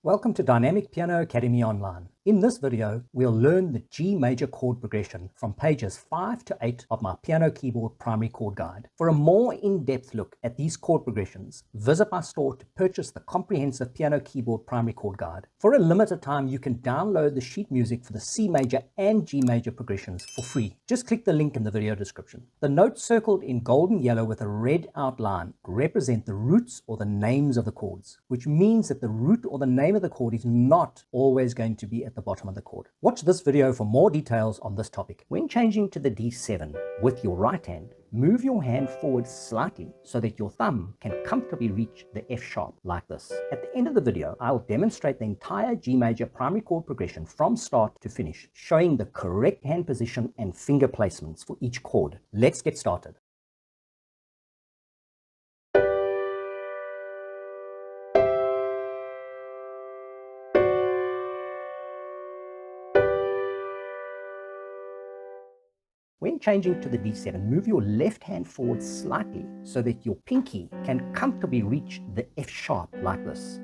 Welcome to Dynamic Piano Academy Online. In this video, we'll learn the G major chord progression from pages 5 to 8 of my Piano Keyboard Primary Chord Guide. For a more in-depth look at these chord progressions, visit my store to purchase the comprehensive Piano Keyboard Primary Chord Guide. For a limited time, you can download the sheet music for the C major and G major progressions for free. Just click the link in the video description. The notes circled in golden yellow with a red outline represent the roots or the names of the chords, which means that the root or the name of the chord is not always going to be at the bottom of the chord. Watch this video for more details on this topic. When changing to the D7 with your right hand, move your hand forward slightly so that your thumb can comfortably reach the F sharp like this. At the end of the video, I'll demonstrate the entire G major primary chord progression from start to finish, showing the correct hand position and finger placements for each chord. Let's get started. When changing to the D7, move your left hand forward slightly so that your pinky can comfortably reach the F sharp like this.